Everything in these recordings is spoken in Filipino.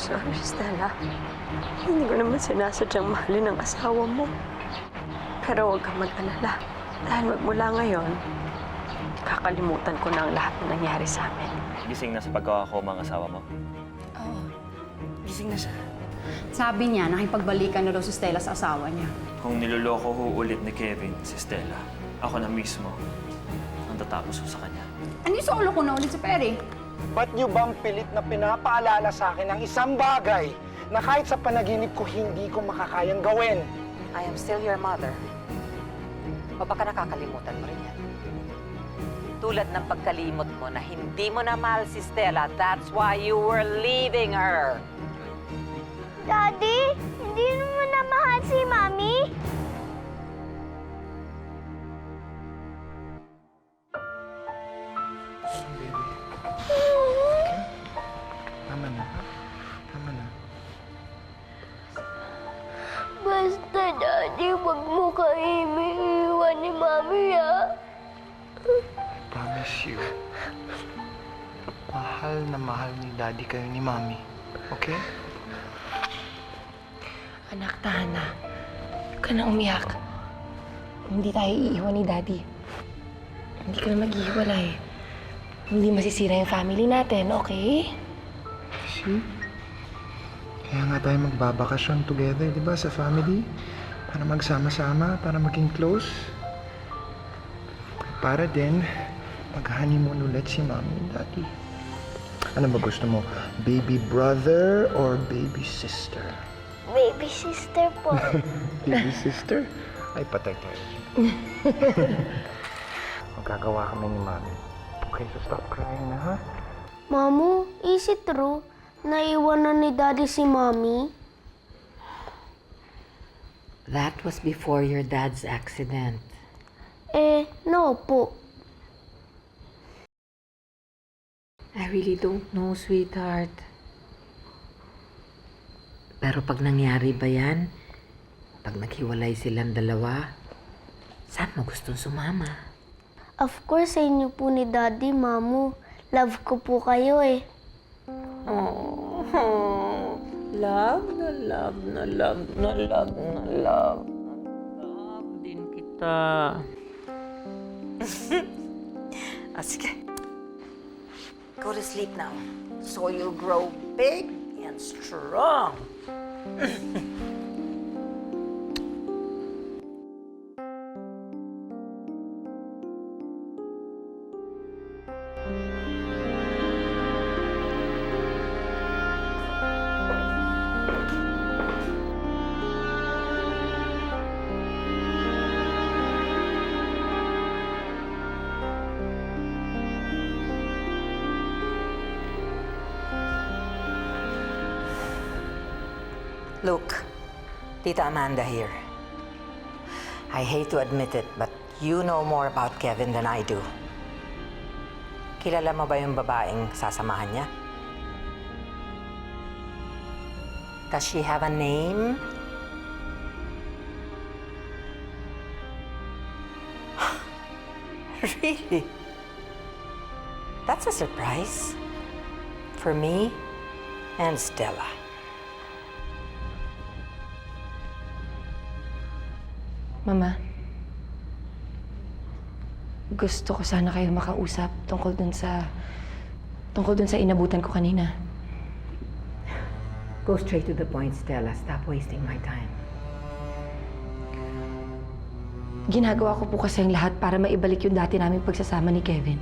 Sorry, Stella. Hindi ko naman sinasadyang mahalin ang asawa mo. Pero huwag kang mag-alala. Dahil magmula ngayon, kakalimutan ko na ang lahat na nangyari sa amin. Gising na sa pagkakakoma ang asawa mo? Oo. Gising na siya. Sabi niya, nakipagbalikan na daw si Stella sa asawa niya. Kung niloloko ho ulit ni Kevin si Stella, ako na mismo ang tatapos ho sa kanya. Ano yung solo ko na ulit si Perry? Ba't niyo bang pilit na pinapaalala sa akin ang isang bagay na kahit sa panaginip ko hindi ko makakayang gawin? I am still your mother. O baka nakakalimutan mo rin yan. Tulad ng pagkalimot mo na hindi mo na mahal si Stella, that's why you were leaving her. Daddy, hindi mo na mahal si Mami? Tama na. Tama na. Basta, Daddy, wag mo kami iiwan ni Mami, ah. Promise you. Mahal na mahal ni Daddy kayo ni Mami. Okay? Anak, tahan na. Huwag ka na umiyak. Hindi tayo iiwan ni Daddy. Hindi ka na maghihiwalay. Hindi masisira yung family natin, okay? See? Kaya nga tayo magbabakasyon together, di ba, sa family? Para magsama-sama, para maging close. Para din, mag-honeymoon ulit si Mommy and Daddy. Ano ba gusto mo? Baby brother or baby sister? Baby sister po. Baby sister? Ay, patay tayo. Magkagawa kami ni Mommy. Okay, so stop crying na, ha? Mamu, is it true? Naiwan na ni Daddy si Mami? That was before your dad's accident. No po. I really don't know, sweetheart. Pero pag nangyari ba yan, pag naghiwalay silang dalawa, saan mo gustong sumama? Of course, sa inyo po ni Daddy, Mamu. Love ko po kayo eh. Oh, love na love na love na love na love. Love din kita. Sige. Go to sleep now. So you'll grow big and strong. Look, Tita Amanda here. I hate to admit it, but you know more about Kevin than I do. Kilala mo ba yung babaeng sasamahan niya? Does she have a name? Really? That's a surprise. For me and Stella. Mama, gusto ko sana kayo makausap tungkol dun sa inabutan ko kanina. Go straight to the point, Stella. Stop wasting my time. Ginagawa ko po kasi ang lahat para maibalik yung dati naming pagsasama ni Kevin.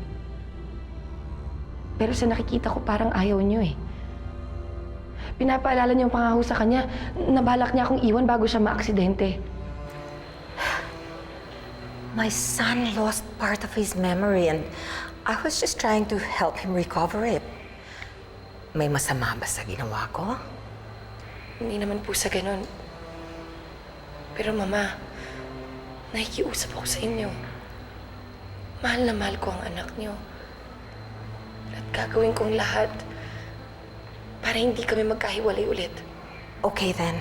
Pero sa nakikita ko parang ayaw niyo eh. Pinapaalala niyo yung pangako sa kanya na balak niya akong iwan bago siya maaksidente. My son lost part of his memory and I was just trying to help him recover it. May masama ba sa ginawa ko? Hindi naman po sa ganun. Pero Mama, nakikiusap ako sa inyo. Mahal na mahal ko ang anak niyo. At gagawin kong lahat para hindi kami magkahiwalay ulit. Okay then.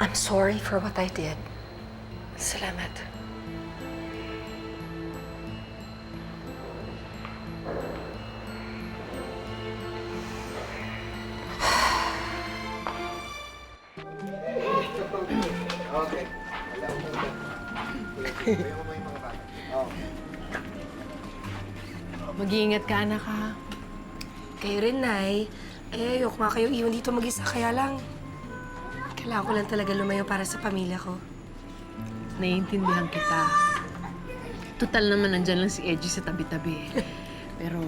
I'm sorry for what I did. Salamat. Mag-iingat ka, anak, ha? Kayo rin, Nay. Ayoko nga kayo iwan dito mag-isa. Kaya lang, kailangan ko lang talaga lumayo para sa pamilya ko. Naiintindihan kita. Total naman, nandyan lang si Edgy sa tabi-tabi. Pero,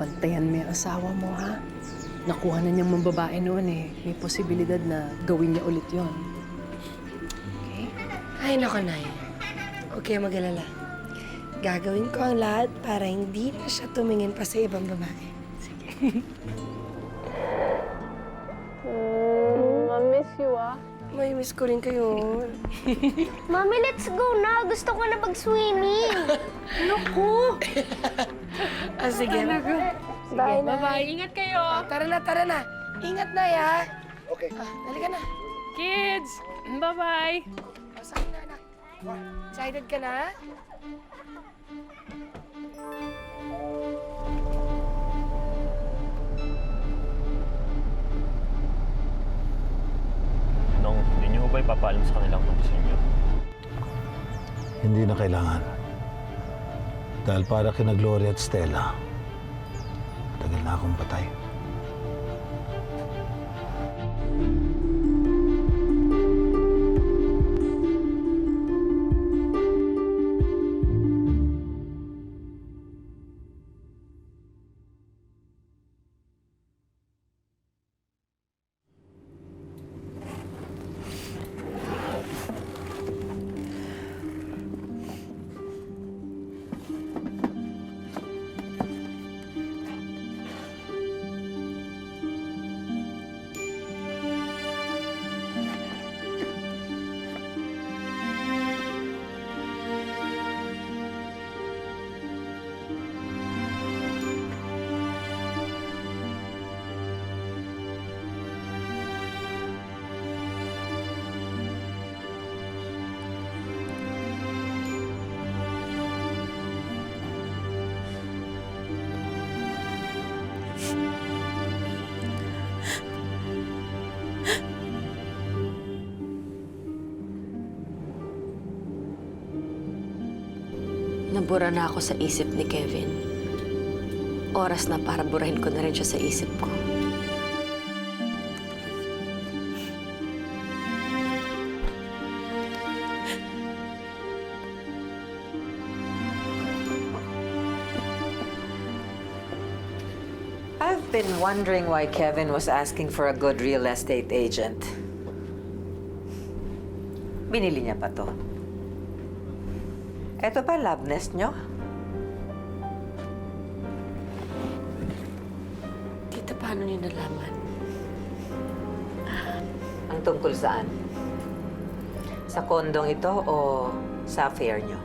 bantayan mo yung asawa mo, ha? Nakuha na niyang mambabae noon, eh. May posibilidad na gawin niya ulit yon. Okay? Ay, nako, Nay. Huwag kayo mag-alala. Gagawin ko ang lahat para hindi na siya tumingin pa sa ibang babae. Ma-miss you, ah. May miss ko rin kayo. Mami, let's go na. Gusto ko na mag-swimming. Sige. Bye, Nay. Bye-bye. Ingat kayo. Tara na, tara na. Ingat, Nay, ha? Okay. Halika na. Kids, bye-bye. Saan na, anak? Excited ka na? Nung hindi niyo ba ipapaalam sa kanilang kung gusto niyo? Hindi na kailangan. Dahil para kina Gloria at Stella, tagal na akong patay. Nabura na ako sa isip ni Kevin. Oras na para burahin ko na rin siya sa isip ko. I've been wondering why Kevin was asking for a good real estate agent. Binili niya pa to. Ito ba love nest nyo? Tita, paano niyo nalaman? Ang tungkol saan? Sa kondong ito o sa affair nyo?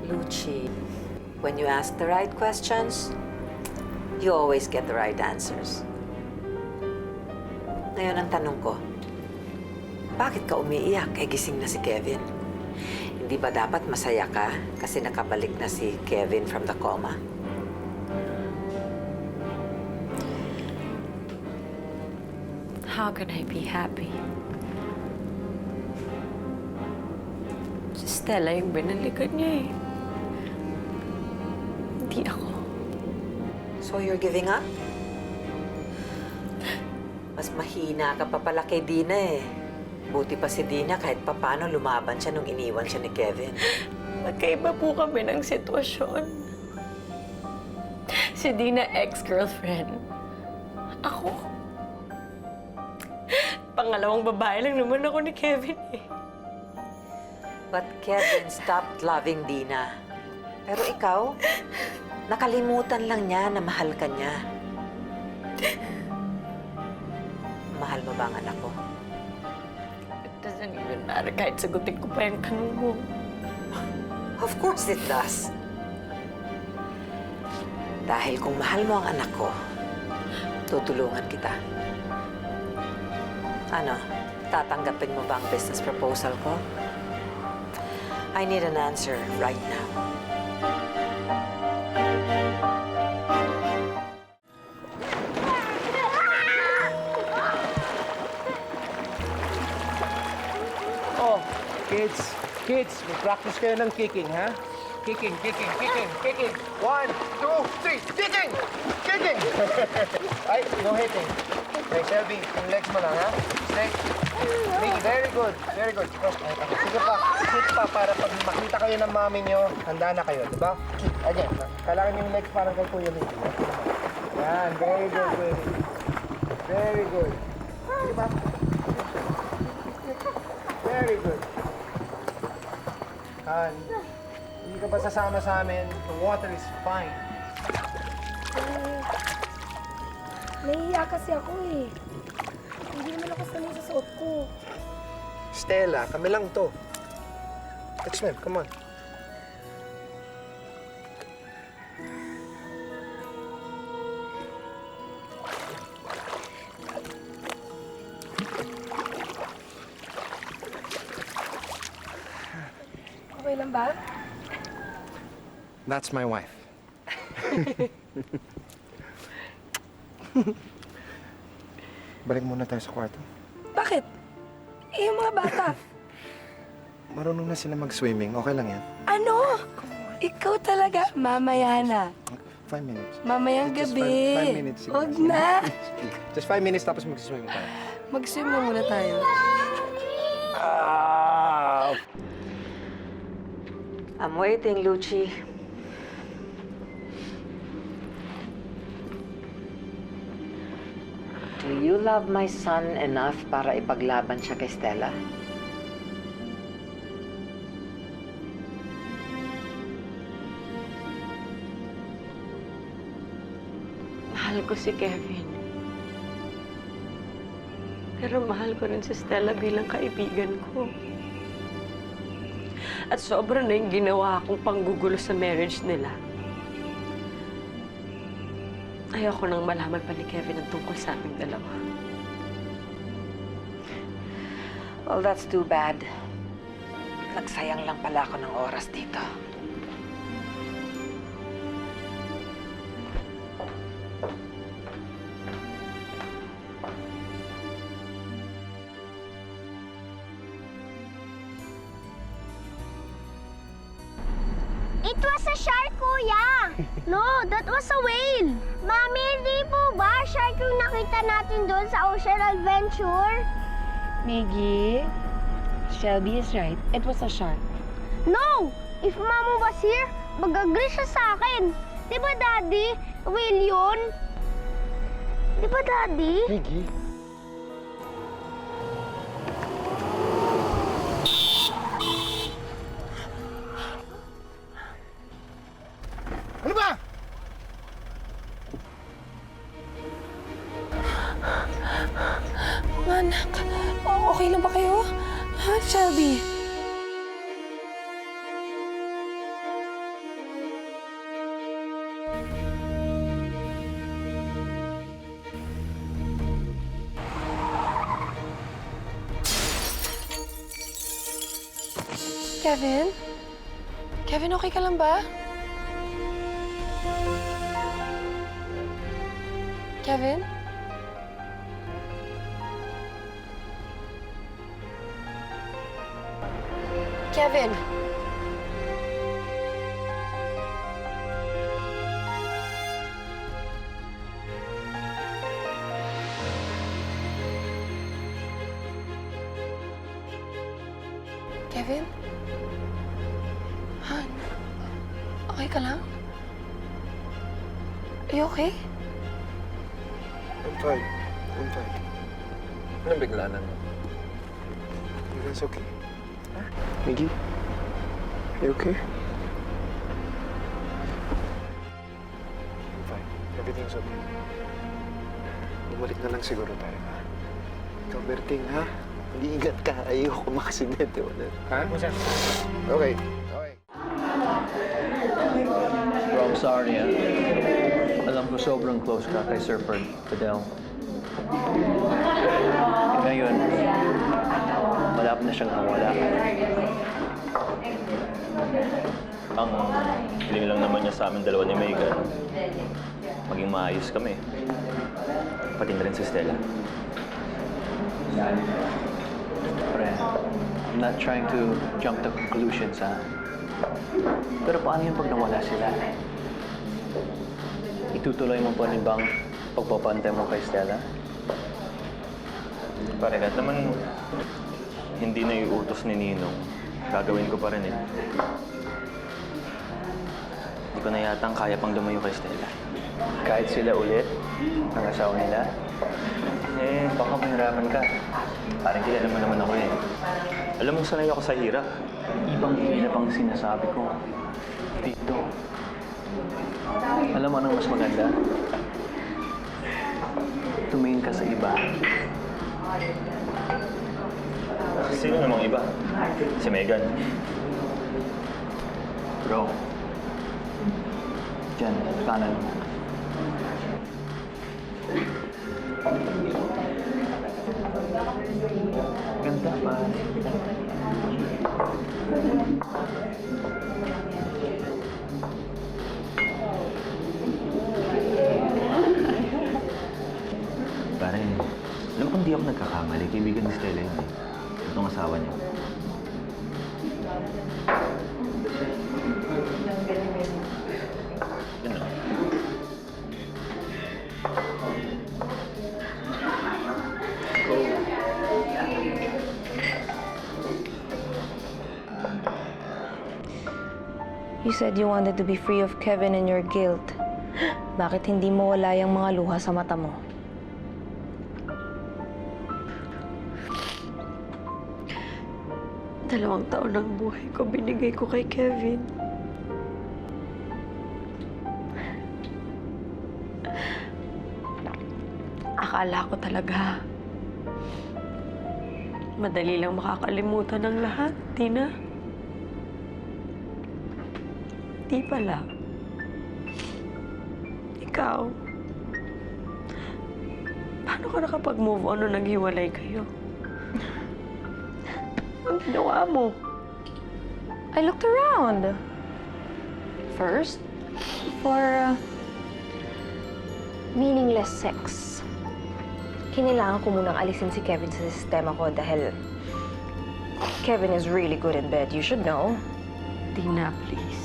Lucci, when you ask the right questions, you always get the right answers. Ngayon ang tanong ko, bakit ka umiiyak? Gising na si Kevin. Hindi ba dapat masaya ka kasi nakabalik na si Kevin from the coma? How can I be happy? Si Stella yung binalikan niya eh. Hindi ako. So you're giving up? Mas mahina ka pa pala kay Dina eh. Buti pa si Dina kahit papano lumaban siya nung iniwan siya ni Kevin. Magkaiba po kami ng sitwasyon. Si Dina, ex-girlfriend. Ako, pangalawang babae lang naman ako ni Kevin eh. But Kevin stopped loving Dina. Pero ikaw, nakalimutan lang niya na mahal ka niya. Mahal mo ba ang anak ko? It doesn't even matter kahit sagutin ko pa yung tanong mo. Of course it does. Dahil kung mahal mo ang anak ko, tutulungan kita. Ano, tatanggapin mo ba ang business proposal ko? I need an answer right now. Kids, mag-practice kayo ng kicking, ha? Kicking. 1, 2, 3, kicking! Ay, no hitting. Okay, Shelby, yung legs mo lang, ha? Stay. Mickey, very good. Sige pa, para pag makita kayo ng mami nyo, handa na kayo, di ba? Again, kailangan yung legs parang kay Kuya Mickey. Yan, very good. Very good. Sige pa. Very good. Han, hindi ka ba sasama sa amin? The water is fine. Nahihiya kasi ako eh. Hindi naman ako sanay sa suot ko. Stella, kami lang to. Let's swim, come on. Okay lang ba? That's my wife. Balik muna tayo sa kwarto. Bakit? Eh, yung mga bata. Marunong na sila mag-swimming. Okay lang yan. Ano? Ikaw talaga? Mamaya na. 5 minutes. Mamayang Just gabi. 5 minutes. sige. Huwag na. Just 5 minutes tapos mag-swimming tayo. Mag-swim na muna tayo. I'm waiting, Lucci. Do you love my son enough para ipaglaban siya kay Stella? Mahal ko si Kevin. Pero mahal ko rin si Stella bilang kaibigan ko. At sobra na yung ginawa kong panggugulo sa marriage nila. Ayoko nang malaman pa ni Kevin ang tungkol sa aming dalawa. Well, that's too bad. Nagsayang lang pala ako ng oras dito. It was a shark, Kuya! No, that was a whale! Mami, hindi po ba shark yung nakita natin doon sa Ocean Adventure? Maggie, Shelby is right. It was a shark. No! If Mama was here, mag-agree siya sa akin. Di ba, Daddy? Whale yun? Di ba, Daddy? Miggy. Ano ba? Anak, okay lang ba kayo? Ha, Shelby? Kevin? Kevin, okay ka lang ba? Kevin? Kevin! Kevin? Han? Okay ka lang? Are you okay? I'm fine. Anong biglanan mo? It's okay. Miggy? You okay? I'm fine. Everything's okay. Bumalik na lang siguro tayo, ha? Ikaw, Berting, ha? Mag-iingat ka. Ayoko makaksidente ulit. Ha? Okay. Bro, I'm sorry, ah. Alam ko sobrang close ka kay Sir Fidel. Ngayon, malapit na siyang nawala. Ang hiling lang naman niya sa amin dalawa ni Megan. Maging maayos kami. Pati na rin si Stella. Pre, I'm not trying to jump to conclusions, ha? Pero paano yung pag nawala sila? Itutuloy mo pa rin bang pagpapantay mo kay Stella? Pare, kahit naman hindi na iutos ni Ninong, gagawin ko pa rin eh. Hindi ko na yatang kaya pang lumayo kay Stella. Kahit sila ulit, ang asawa nila? Eh, baka mahirapan ka. Parang kilala mo naman ako eh. Alam mo, sanay ako sa hirap. Ibang hirap ang sinasabi ko. Dito. Alam mo anong mas maganda? Tumingin ka sa iba. Sino namang iba? Si Megan. Bro. Diyan, kanan mo. Ganda pa. Pare, alam ko hindi ako nagkakamali. Kaibigan ni Stella yun eh. Itong asawa niya. Yun na. You said you wanted to be free of Kevin and your guilt. Bakit hindi mo wala yung mga luha sa mata mo? Dalawang taon ng buhay ko binigay ko kay Kevin. Akala ko talaga madali lang makakalimutan ng lahat, Tina. Di pala. Ikaw, paano ka nakapag-move on nung naghiwalay kayo? Ang ginawa mo? I looked around. First, for meaningless sex. Kinailangan ko munang alisin si Kevin sa sistema ko dahil Kevin is really good in bed. You should know. Tina, please.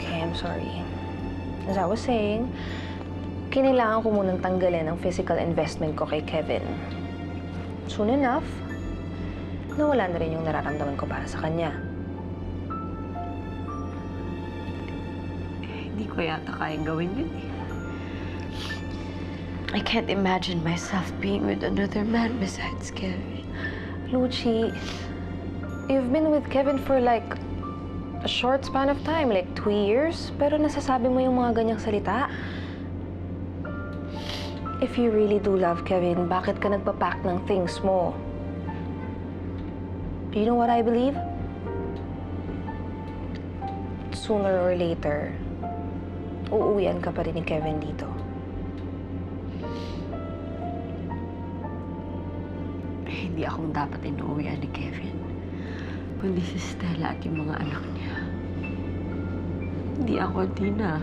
Okay, I'm sorry. As I was saying, kinailangan ko munang tanggalin ang physical investment ko kay Kevin. Soon enough, nawala na rin yung nararamdaman ko para sa kanya. Hindi ko yata kayang gawin yun eh. I can't imagine myself being with another man besides Kevin. Lucci, you've been with Kevin for like a short span of time, like 2 years, pero nasasabi mo yung mga ganyang salita. If you really do love Kevin, bakit ka nagpapack ng things mo? Do you know what I believe? Sooner or later, uuwian ka pa rin ni Kevin dito. Hindi akong dapat inuuwian ni Kevin. Kundi si Stella at yung mga anak niya. Hindi ako, Tina.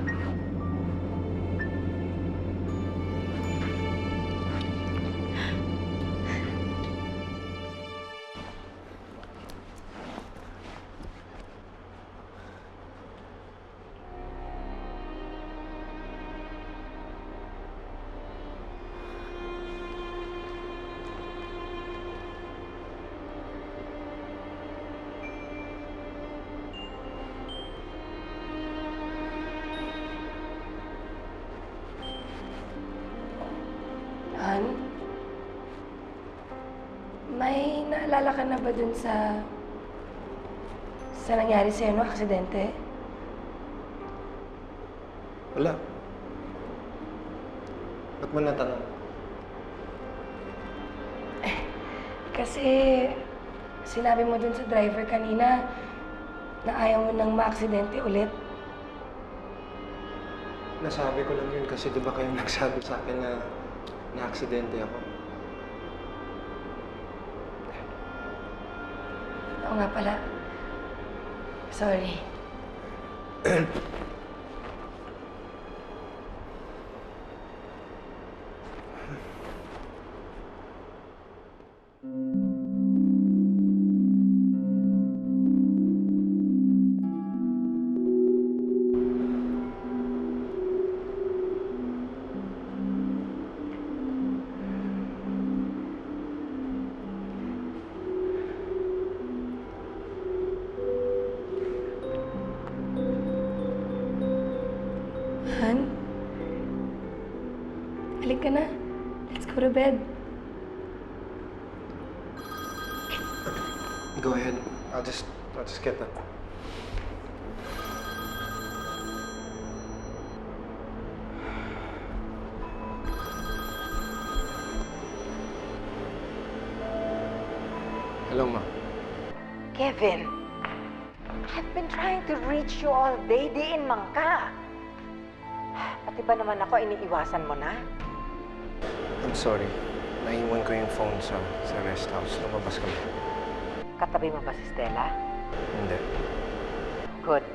Han? May naalala ka na ba dun sa nangyari sa'yo, no? Aksidente? Wala. Ba't mo natanong? Kasi sinabi mo dun sa driver kanina na ayaw mo nang maaksidente ulit. Nasabi ko lang yun kasi di ba kayo nagsabi sa akin na na-aksidente ako? Oo nga pala. Sorry. Let's go to bed. Go ahead. I'll just get that. Hello, Ma. Kevin, I've been trying to reach you all day. Diin man ka. Pati ba naman ako, iniiwasan mo na? I'm sorry. Naiwan ko yung phone sa rest house. Lumabas kami. Katabi mo ba si Stella? Hindi. Good.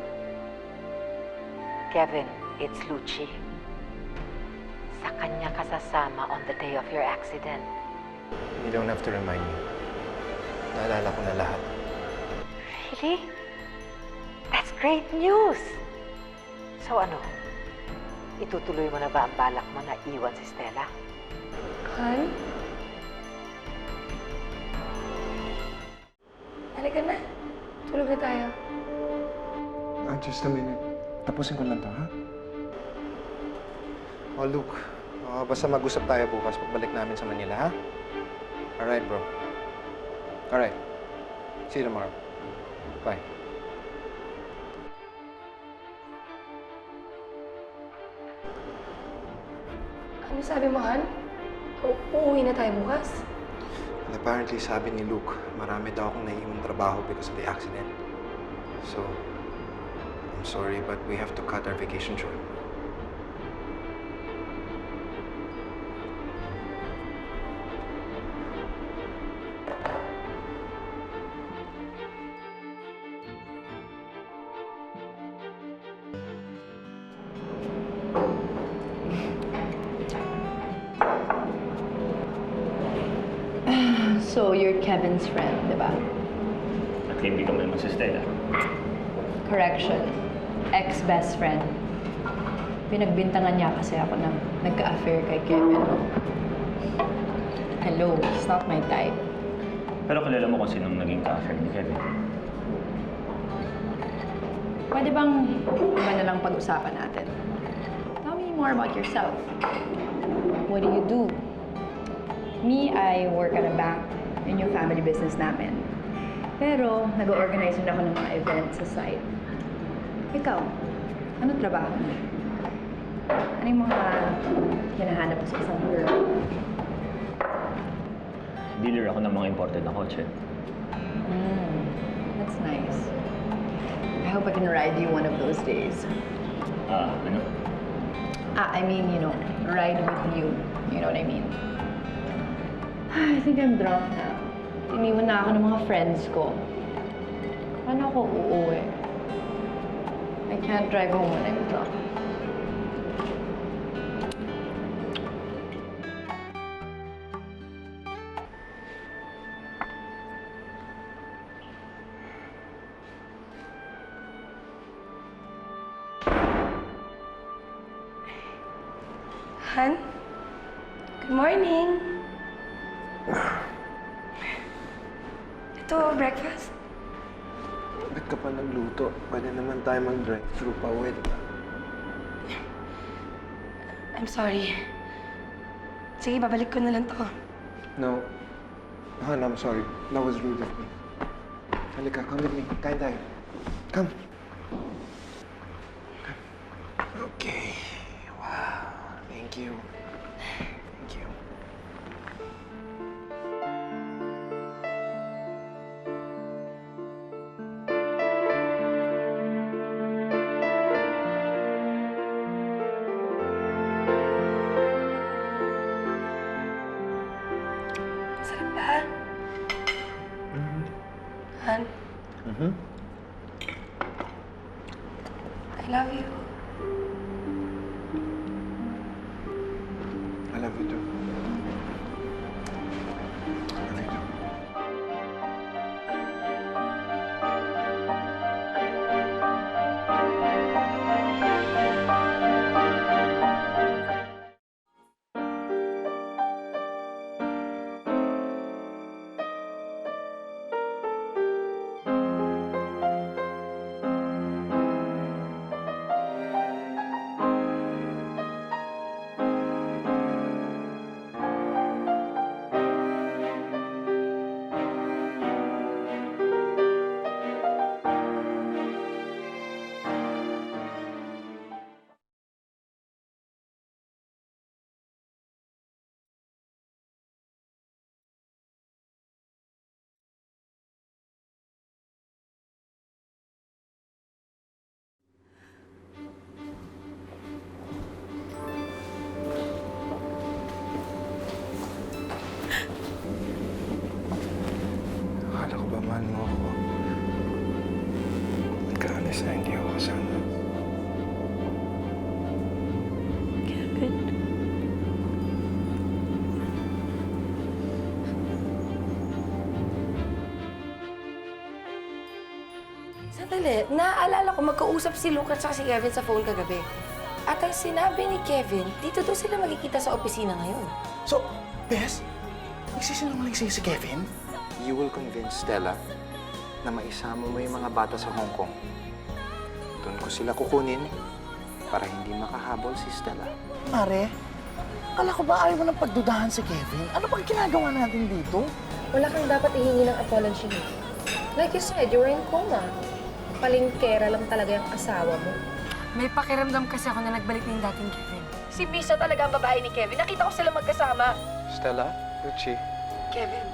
Kevin, it's Lucci. Sa kanya ka sasama on the day of your accident. You don't have to remind me. Naalala ko na lahat. Really? That's great news! So ano? Itutuloy mo na ba ang balak mo na iwan si Stella? Han? Halika na. Tulog na tayo. Just a minute. Tapusin ko lang to, ha? Oh, Luke. Basta mag-usap tayo bukas pagbalik namin sa Manila, ha? Alright, bro. Alright. See you tomorrow. Bye. Ano sabi mo, Han? Uuwi na tayo bukas? And apparently, sabi ni Luke, marami daw akong naiiwan trabaho because of the accident. So, I'm sorry, but we have to cut our vacation short. So, you're Kevin's friend, di ba? At kaibigan mo naman si Stella. Correction. Ex-best friend. Pinagbintangan niya kasi ako na nagka-affair kay Kevin. Hello, he's not my type. Pero kilala mo kung sinong naging ka-affair ni Kevin. Pwede bang iba na lang pag-usapan natin? Tell me more about yourself. What do you do? Me, I work at a bank. Yun yung family business namin. Pero, nag-organize din ako ng mga events sa site. Ikaw, ano trabaho mo? Ano yung mga hinahanap mo sa isang girl? Dealer ako ng mga imported na kotse. That's nice. I hope I can ride you one of those days. Ano? I mean, ride with you. You know what I mean? I think I'm drunk na. Iniwan na ako ng mga friends ko. Paano ako uuwi? I can't drive home when I'm drunk. Han? Good morning. Ito, breakfast. Ba't ka pa nagluto? Pwede naman tayo mag-drive-thru pa, wait. I'm sorry. Sige, babalik ko na lang to. No. Han, I'm sorry. That was rude of me. Halika, come with me. Kain tayo. Come. Okay. Wow. Thank you. Thank you. Sarap ba? Han, I love you. I love you too. I love you too. mahal mo ako. Magka-understand niyo ako sana. Kevin. Sandali, naaalala ko magkausap si Lucas at si Kevin sa phone kagabi. At ang sinabi ni Kevin, dito daw sila magkikita sa opisina ngayon. So, Bes, nagsisinungaling sa'yo si Kevin? You will convince Stella na maisama mo yung mga bata sa Hong Kong. Doon ko sila kukunin para hindi makahabol si Stella. Mare, akala ko ba ayaw mo ng pagdudahan si Kevin? Ano bang ginagawa natin dito? Wala kang dapat ihingi ng apology. Like you said, you were in coma. Palingkera lang talaga yung asawa mo. May pakiramdam kasi ako na nagbalik na yung dating Kevin. Si Bisa talaga ang babae ni Kevin. Nakita ko sila magkasama. Stella, Richie, Kevin,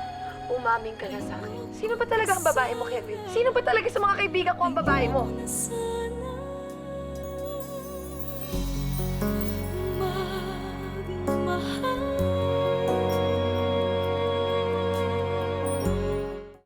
umaming ka na sa akin. Sino ba talaga ang babae mo, Kevin? Sino ba talaga sa mga kaibigan ko ang babae mo?